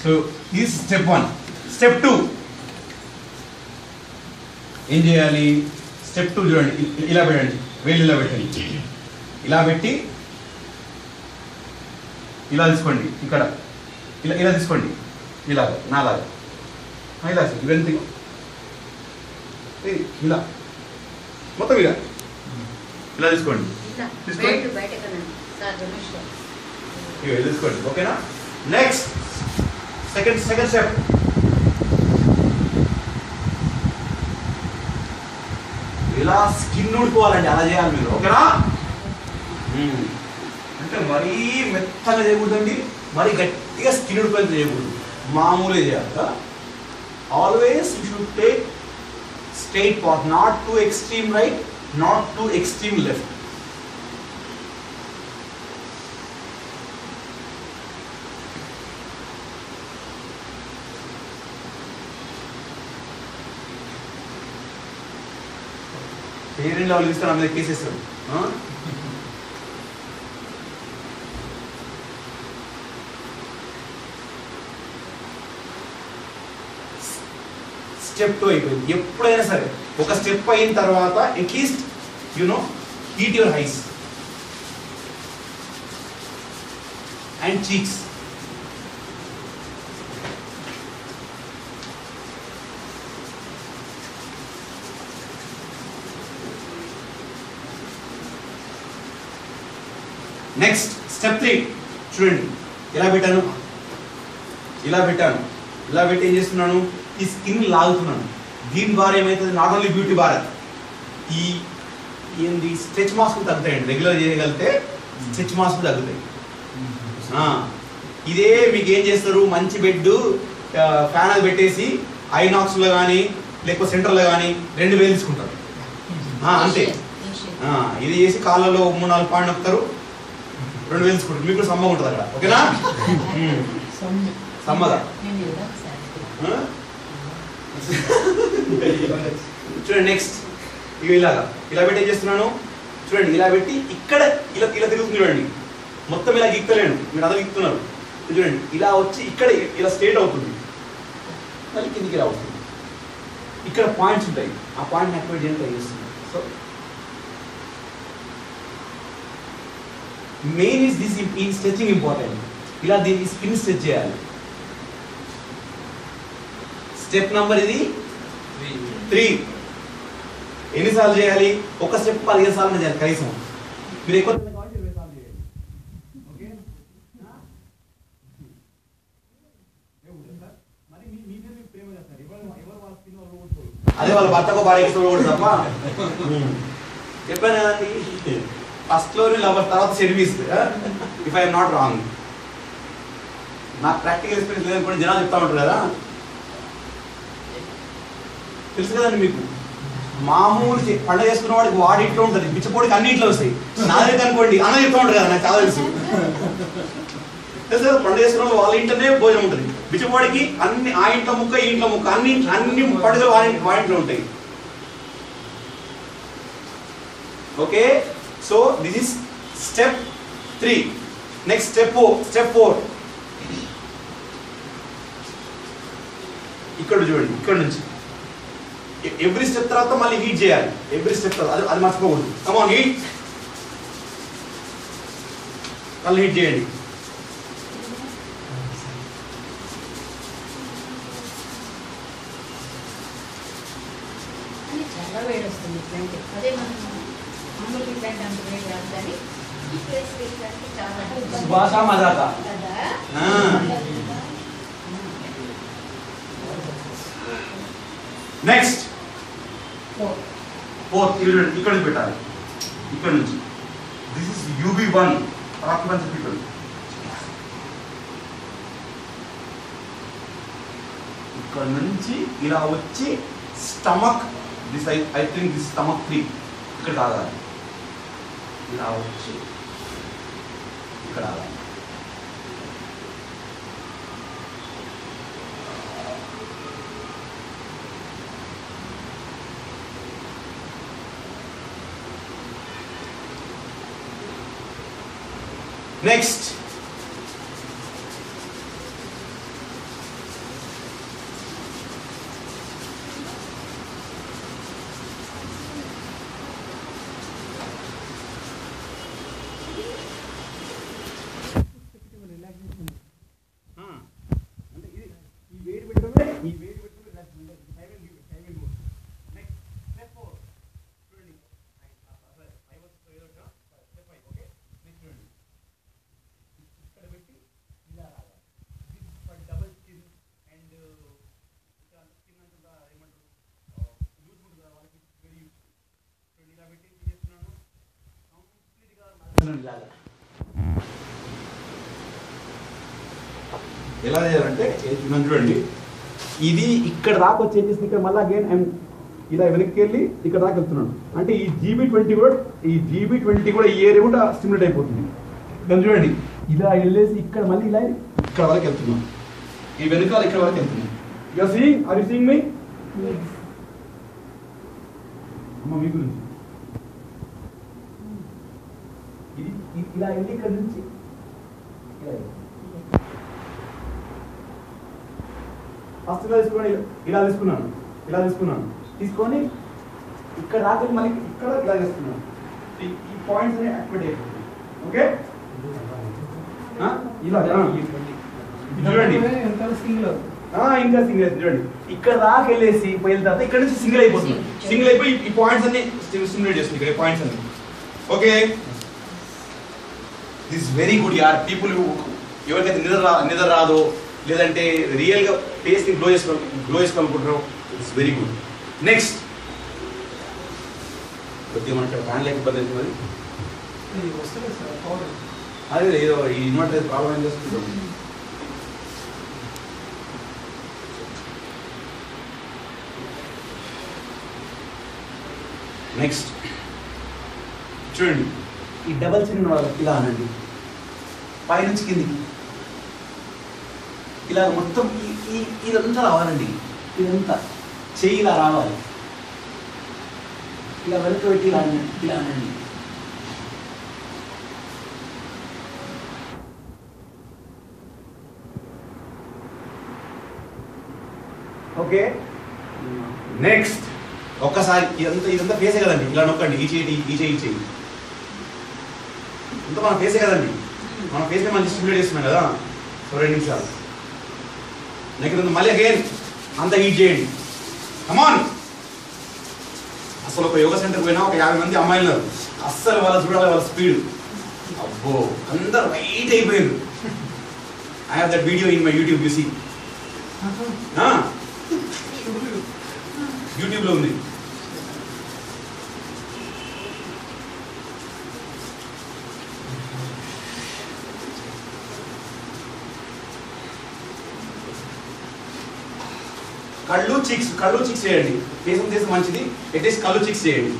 So this step 1. Step 2 ఏం చేయాలి? Step 2 చూడండి, ఇలా పెట్టండి, వేలు ఇలా పెట్టండి, ఇలా పెట్టి ఇలా తీసుకోండి, ఇక్కడ ఇలా ఇలా తీసుకోండి, ఇలాగా నాలాగా ఇలా ఇవన్నీ ఇలా మొత్తం ఇలా ఇలా తీసుకోండి, తీసుకోండి. ఓకేనా? నెక్స్ట్ సెకండ్ స్టెప్, ఇలా స్కిన్ ఊడుకోవాలండి, అలా చేయాలి మీరు. ఓకేనా? అంటే మరీ మెత్తగా చేయకూడదండి, మరీ గట్టిగా స్కిన్ ఊడిపోయి చేయకూడదు, మామూలుగా చేయాలి. Always you should take straight path, not to extreme right, not to extreme left. Parent level తీసుకొని అందరికి కేసేస్తారు. స్టెప్ 2 అయిపోయింది. ఎప్పుడైనా సరే ఒక స్టెప్ అయిన తర్వాత at least heat your eyes and cheeks. Next step 3 చూడండి, ఇలా పెట్టాను, ఇలా పెట్టి ఏం చేస్తున్నాను? ఈ స్కిన్ లాగుతున్నాను. దీని ద్వారా ఏమవుతుంది? నాట్ ఓన్లీ బ్యూటీ భారత్, ఈ ఏంది స్ట్రెచ్ మార్క్స్ తగ్గుతాయండి. రెగ్యులర్ చేయగలిగితే స్ట్రెచ్ మార్క్స్ తగ్గుతాయి. ఇదే మీకు ఏం చేస్తారు? మంచి బెడ్ ఫ్యాన్ అది పెట్టేసి ఐనాక్స్లో కానీ లేకపోతే సెంటర్లో కానీ 2 వేలు తీసుకుంటారు అంతే. ఇది చేసి కాళ్ళలో 3-4 పాయింట్ నొక్కుతారు, 2 వేలు తీసుకుంటారు. మీకు సమ్మ ఉంటుంది అక్కడ. ఓకేనా? సమ్మగా చూడండి. నెక్స్ట్ ఇలా పెట్టి ఏం చేస్తున్నాను? చూడండి, ఇలా పెట్టి ఇక్కడ ఇలా తిరుగుతుంది. చూడండి, మొత్తం ఇలా గిక్కలేను, మీరు అలా గిక్కుతున్నారు. చూడండి, ఇలా వచ్చి ఇక్కడ ఇలా స్ట్రేట్ అవుతుంది, మళ్ళీ కిందికి ఇలా అవుతుంది. ఇక్కడ పాయింట్స్ ఉంటాయి, ఆ పాయింట్ యాక్టివేట్ చేయడానికి ట్రై చేస్తుంది. సో మెయిన్ ఇస్ దిస్ ఈ స్ట్రెచింగ్ ఇంపార్టెంట్. ఇలా దీన్ని స్కిన్ స్ట్రెచ్ చేయాలి. స్టెప్ నంబర్ ఇది 3. ఎన్నిసార్లు చేయాలి? ఒక స్టెప్ 15 సార్లు చేయాలి కనీసం. మీరు ఎక్కువ కాబట్టి 20 సార్లు చేయాలి. ఓకే? అదే వాళ్ళ భర్తకు భార్యకి కూడా తప్ప చెప్పాను కదండి, ఫస్ట్ లో లవర్, తర్వాత service. If I'm not wrong. నాకు ప్రాక్టికల్ ఎక్స్పీరియన్స్ లేదనుకోండి, జనాలు చెప్తా ఉంటారు కదా, తెలుసు కదండి మీకు. మామూలు పండుగ చేసుకున్న వాడికి వాడి ఇంట్లో ఉంటుంది, బిచ్చపోడికి అన్ని ఇంట్లో వస్తాయి. నాదైతే అనుకోండి అన్న చెప్తా ఉంటారు కదా, నాకు చాలా తెలుసు. తెలుసు కదా, పండుగ చేసుకున్న వాళ్ళ ఇంట్లోనే భోజనం ఉంటుంది. బిచ్చపోడికి అన్ని ఆ ఇంట్లో ముక్క, ఈ ఇంట్లో ముక్క, అన్ని పండుగలు వాళ్ళ ఇంట్లో ఉంటాయి. Okay? So this is step 3. Next step 4. ఇక్కడ చూడండి, ఇక్కడ నుంచి ఎవ్రీ స్టెప్ తర్వాత మళ్ళీ హీట్ చేయాలి. ఎవ్రీ స్టెప్ తర్వాత అది మర్చిపోకూడదు. Come on, heat. మళ్ళీ హీట్ చేయండి. సుభాష మజాకా. నెక్స్ట్ 4th ఇక్కడ నుంచి పెట్టాలి. ఇక్కడ నుంచి this is UB1 occupancy people. ఇక్కడ నుంచి ఇలా వచ్చి stomach, this I think this stomach 3 ఇక్కడ ఆగాలి. ఇలా వచ్చి ఇక్కడ ఆగాలి. నెక్స్ట్ ఎలా చేయాలంటే చూడండి, ఇది ఇక్కడ దాకా వచ్చేసి ఇక్కడ మళ్ళీ అగైన్ ఇలా వెనక్కి వెళ్ళి ఇక్కడ దాకా వెళ్తున్నాను. అంటే ఈ GB20 కూడా ఈ ఏరియా కూడా స్టిమ్యులేట్ అయిపోతుంది. దాన్ని చూడండి, ఇలా వెళ్ళేసి ఇక్కడ మళ్ళీ ఇలా ఇక్కడ వరకు వెళ్తున్నాం. ఈ వెనుకాల ఇక్కడ వరకు వెళ్తున్నాం. Are you seeing me? అమ్మ మీ గురించి ఇది ఇలా వెళ్ళి ఇక్కడ నుంచి ఫస్ట్ ఇలా తీసుకున్నాను తీసుకొని ఇక్కడ దాకా మళ్ళీ ఇక్కడ ఇలా చేస్తున్నాను. ఈ పాయింట్స్ అనే యాక్టివేట్ అయిపోతుంది. ఓకే, ఇలా చూడండి ఇంకా సింగిల్ అవుతుంది. చూడండి ఇక్కడ దాకా వెళ్ళేసి పోయిన తర్వాత ఇక్కడ నుంచి సింగిల్ అయిపోతుంది. సింగిల్ అయిపోయి ఈ పాయింట్స్ అన్ని స్టిమ్యులేట్ చేస్తుంది. ఇక్కడ పాయింట్స్ అన్ని. ఓకే, దిస్ వెరీ గుడ్ యార్. పీపుల్ ఎవరికైతే నిద్ర రాదో లేదంటే రియల్ గా ఫేస్ ని గ్లో చేసుకోవాలనుకుంటారో ఇట్స్ వెరీ గుడ్. నెక్స్ట్ కొద్దిగా మనకి ఫ్యాన్ లేక ఇబ్బంది అవుతుంది. అదే ఏదో ఈ ఇన్వర్టర్ ప్రాబ్లం ఏం చేసుకుంటాం. నెక్స్ట్ చూడండి, ఈ డబల్ చిన్న ఇలా అనండి, పైనుంచి కిందికి ఇలా మొత్తం ఇదంతా రావాలండి. ఇదంతా చెయ్యి ఇలా రావాలి. ఇలా వెనక పెట్టి ఇలా అనండి. ఓకే, నెక్స్ట్ ఒక్కసారి ఇదంతా ఫేసే కదండి. ఇలా నొక్కండి, ఈ చేయి ఇంత మన ఫేసే కదండి. మన ఫేస్ ని మనం స్టిమ్యులేట్ చేస్తున్నాం కదా. 2 నిమిషాలు. నెక్స్ట్ మళ్ళీ అగైన్ అంతా హీట్ చేయండి. కమాన్. అసలు ఒక యోగా సెంటర్ పోయినా ఒక 50 మంది అమ్మాయిలు ఉన్నారు. అస్సలు వాళ్ళ చూడాలి, వాళ్ళ స్పీడ్ అబ్బో అందరు వైట్ అయిపోయారు. I have that video in my YouTube. You see, YouTube లో ఉంది. కళ్ళు చిక్స్ చేయండి. ఫేస్ మంచిది, అట్లీస్ట్ కళ్ళు చిక్స్ చేయండి.